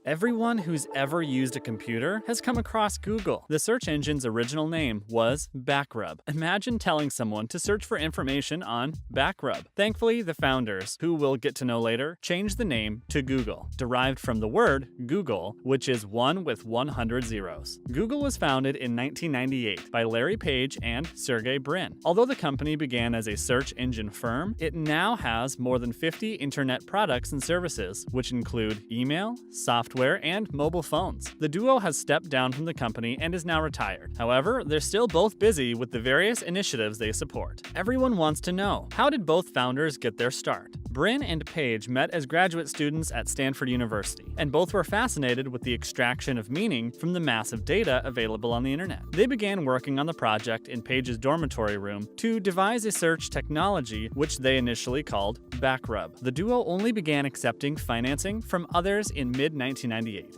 Everyone who's ever used a computer has come across Google. The search engine's original name was Backrub. Imagine telling someone to search for information on Backrub. Thankfully, the founders, who we'll get to know later, changed the name to Google, derived from the word Google, which is one with 100 zeros. Google was founded in 1998 by Larry Page and Sergey Brin. Although the company began as a search engine firm, it now has more than 50 internet products and services, which include email, software, and mobile phones. The duo has stepped down from the company and is now retired. However, they're still both busy with the various initiatives they support. Everyone wants to know, how did both founders get their start? Brin and Page met as graduate students at Stanford University, and both were fascinated with the extraction of meaning from the massive data available on the internet. They began working on the project in Page's dormitory room to devise a search technology which they initially called Backrub. The duo only began accepting financing from others in mid-1998,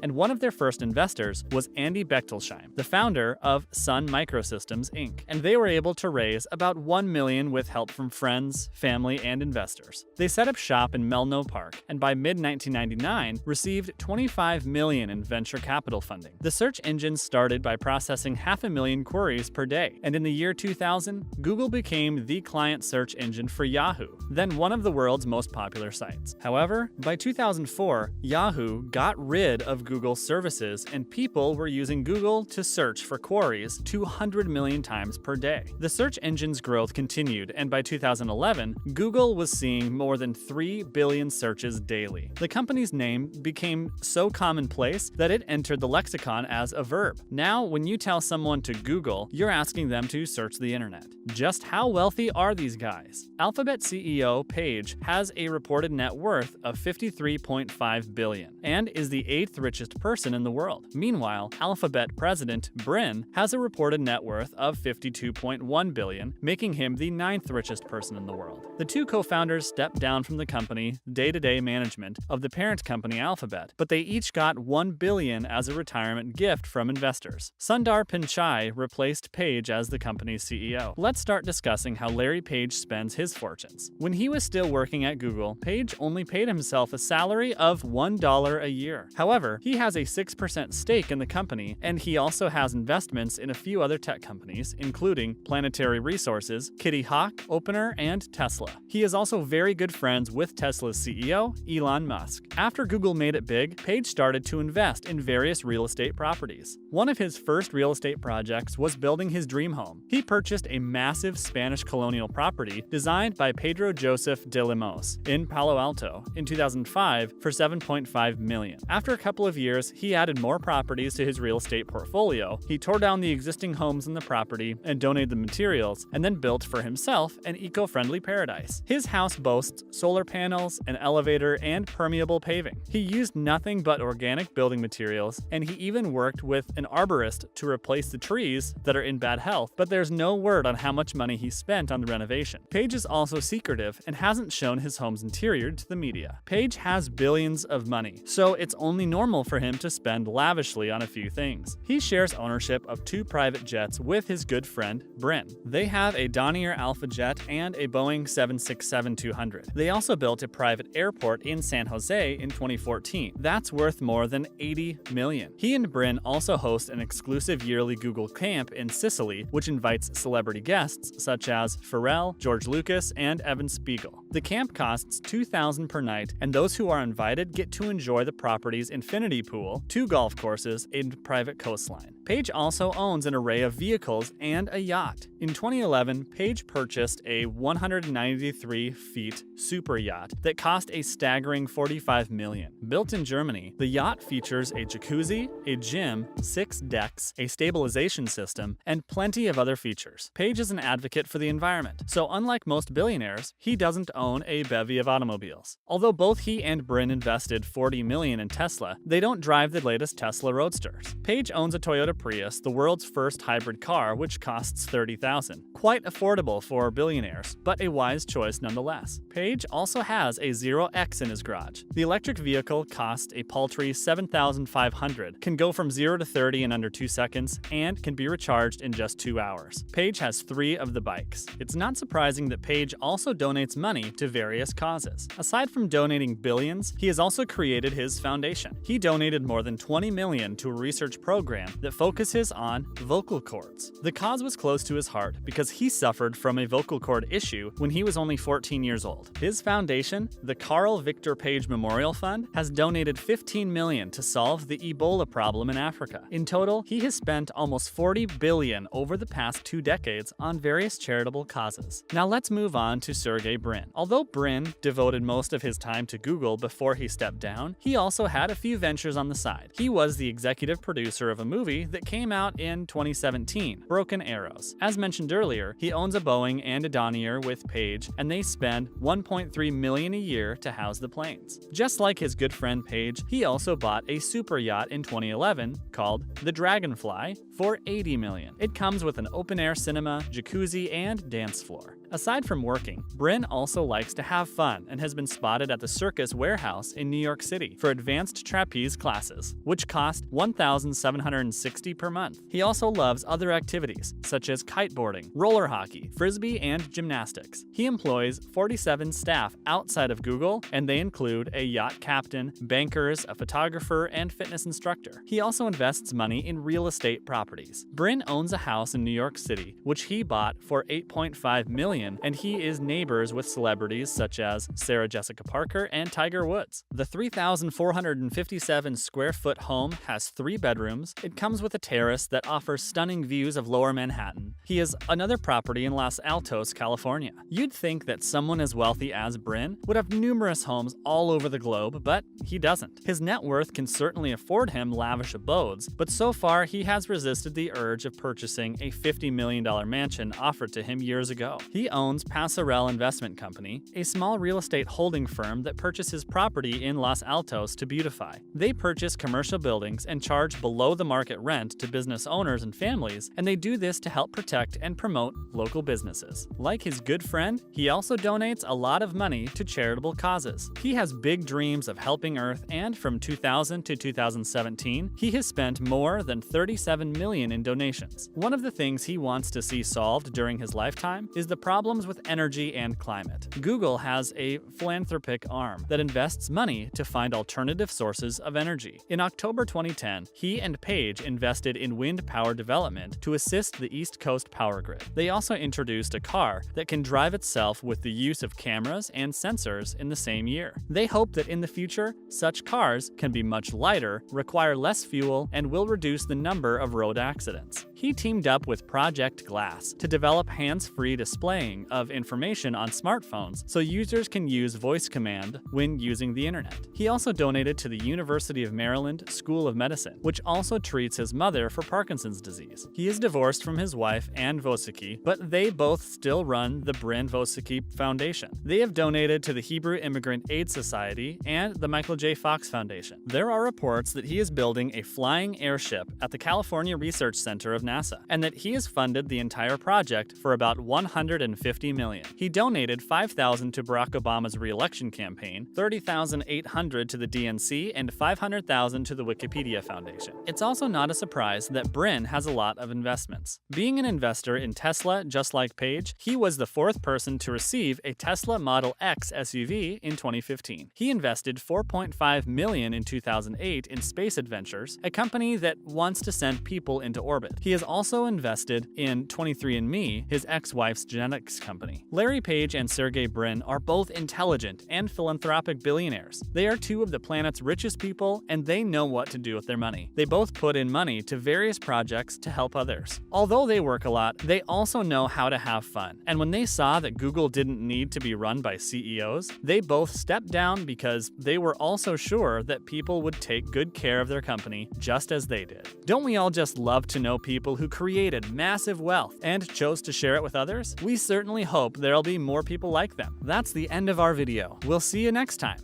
and one of their first investors was Andy Bechtolsheim, the founder of Sun Microsystems, Inc., and they were able to raise about $1 million with help from friends, family, and investors. They set up shop in Melno Park, and by mid-1999 received $25 million in venture capital funding. The search engine started by processing 500,000 queries per day, and in the year 2000, Google became the client search engine for Yahoo, then one of the world's most popular sites. However, by 2004, Yahoo got rid of Google's services, and people were using Google to search for queries 200 million times per day. The search engine's growth continued, and by 2011, Google was seeing more than 3 billion searches daily. The company's name became so commonplace that it entered the lexicon as a verb. Now, when you tell someone to Google, you're asking them to search the internet. Just how wealthy are these guys? Alphabet CEO Page has a reported net worth of $53.5 billion and is the 8th richest person in the world. Meanwhile, Alphabet president Brin has a reported net worth of $52.1 billion, making him the 9th richest person in the world. The two co-founders stepped down from the company day-to-day management of the parent company Alphabet, but they each got $1 billion as a retirement gift from investors. Sundar Pichai replaced Page as the company's CEO. Let's start discussing how Larry Page spends his fortunes. When he was still working at Google, Page only paid himself a salary of $1 a year. However, he has a 6% stake in the company, and he also has investments in a few other tech companies, including Planetary Resources, Kitty Hawk, Opener, and Tesla. He is also very good friends with Tesla's CEO, Elon Musk. After Google made it big, Page started to invest in various real estate properties. One of his first real estate projects was building his dream home. He purchased a massive Spanish colonial property designed by Pedro Joseph de Lemos in Palo Alto in 2005 for $7.5 million. After a couple of years, he added more properties to his real estate portfolio. He tore down the existing homes in the property and donated the materials, and then built for himself an eco-friendly paradise. His house boasts solar panels, an elevator, and permeable paving. He used nothing but organic building materials, and he even worked with an arborist to replace the trees that are in bad health, but there's no word on how much money he spent on the renovation. Page is also secretive and hasn't shown his home's interior to the media. Page has billions of money, so it's only normal for him to spend lavishly on a few things. He shares ownership of 2 private jets with his good friend, Brin. They have a Dornier Alpha jet and a Boeing 767-200. They also built a private airport in San Jose in 2014. That's worth more than $80 million. He and Brin also host an exclusive yearly Google camp in Sicily, which invites celebrity guests such as Pharrell, George Lucas, and Evan Spiegel. The camp costs $2,000 per night, and those who are invited get to enjoy the property's infinity pool, 2 golf courses, and private coastline. Page also owns an array of vehicles and a yacht. In 2011, Page purchased a 193-feet super yacht that cost a staggering $45 million. Built in Germany, the yacht features a jacuzzi, a gym, 6 decks, a stabilization system, and plenty of other features. Page is an advocate for the environment, so unlike most billionaires, he doesn't own a bevy of automobiles. Although both he and Brin invested $40 million in Tesla, they don't drive the latest Tesla Roadsters. Page owns a Toyota Prius, the world's first hybrid car, which costs $30,000. Quite affordable for billionaires, but a wise choice nonetheless. Page also has a Zero X in his garage. The electric vehicle costs a paltry $7,500, can go from 0 to 30 in under 2 seconds, and can be recharged in just 2 hours. Page has 3 of the bikes. It's not surprising that Page also donates money to various causes. Aside from donating billions, he has also created his foundation. He donated more than $20 million to a research program that focuses on vocal cords. The cause was close to his heart because he suffered from a vocal cord issue when he was only 14 years old. His foundation, the Carl Victor Page Memorial Fund, has donated $15 million to solve the Ebola problem in Africa. In total, he has spent almost $40 billion over the past 2 decades on various charitable causes. Now let's move on to Sergey Brin. Although Brin devoted most of his time to Google before he stepped down, he also had a few ventures on the side. He was the executive producer of a movie that came out in 2017, Broken Arrows. As mentioned earlier, he owns a Boeing and a Dornier with Page, and they spend $1.3 million a year to house the planes. Just like his good friend Page, he also bought a super yacht in 2011 called the Dragonfly for $80 million. It comes with an open-air cinema, jacuzzi, and dance floor. Aside from working, Brin also likes to have fun and has been spotted at the Circus Warehouse in New York City for advanced trapeze classes, which cost $1,760 per month. He also loves other activities, such as kiteboarding, roller hockey, frisbee, and gymnastics. He employs 47 staff outside of Google, and they include a yacht captain, bankers, a photographer, and fitness instructor. He also invests money in real estate properties. Brin owns a house in New York City, which he bought for $8.5 million, and he is neighbors with celebrities such as Sarah Jessica Parker and Tiger Woods. The 3,457 square foot home has 3 bedrooms. It comes with a terrace that offers stunning views of Lower Manhattan. He has another property in Los Altos, California. You'd think that someone as wealthy as Brin would have numerous homes all over the globe, but he doesn't. His net worth can certainly afford him lavish abodes, but so far he has resisted the urge of purchasing a $50 million mansion offered to him years ago. He owns Passerelle Investment Company, a small real estate holding firm that purchases property in Los Altos to beautify. They purchase commercial buildings and charge below the market rent to business owners and families, and they do this to help protect and promote local businesses. Like his good friend, he also donates a lot of money to charitable causes. He has big dreams of helping Earth, and from 2000 to 2017, he has spent more than $37 million in donations. One of the things he wants to see solved during his lifetime is the problems with energy and climate. Google has a philanthropic arm that invests money to find alternative sources of energy. In October 2010, he and Page invested in wind power development to assist the East Coast power grid. They also introduced a car that can drive itself with the use of cameras and sensors in the same year. They hope that in the future, such cars can be much lighter, require less fuel, and will reduce the number of road accidents. He teamed up with Project Glass to develop hands-free displaying of information on smartphones so users can use voice command when using the internet. He also donated to the University of Maryland School of Medicine, which also treats his mother for Parkinson's disease. He is divorced from his wife, Ann Vosicki, but they both still run the Brin Vosicki Foundation. They have donated to the Hebrew Immigrant Aid Society and the Michael J. Fox Foundation. There are reports that he is building a flying airship at the California Research Center of NASA, and that he has funded the entire project for about $150 million. He donated $5,000 to Barack Obama's re-election campaign, $30,800 to the DNC, and $500,000 to the Wikipedia Foundation. It's also not a surprise that Brin has a lot of investments. Being an investor in Tesla, just like Page, he was the 4th person to receive a Tesla Model X SUV in 2015. He invested $4.5 million in 2008 in Space Adventures, a company that wants to send people into orbit. He has also invested in 23andMe, his ex-wife's genetics company. Larry Page and Sergey Brin are both intelligent and philanthropic billionaires. They are 2 of the planet's richest people, and they know what to do with their money. They both put in money to various projects to help others. Although they work a lot, they also know how to have fun. And when they saw that Google didn't need to be run by CEOs, they both stepped down because they were also sure that people would take good care of their company just as they did. Don't we all just love to know people who created massive wealth and chose to share it with others? We certainly hope there'll be more people like them. That's the end of our video. We'll see you next time.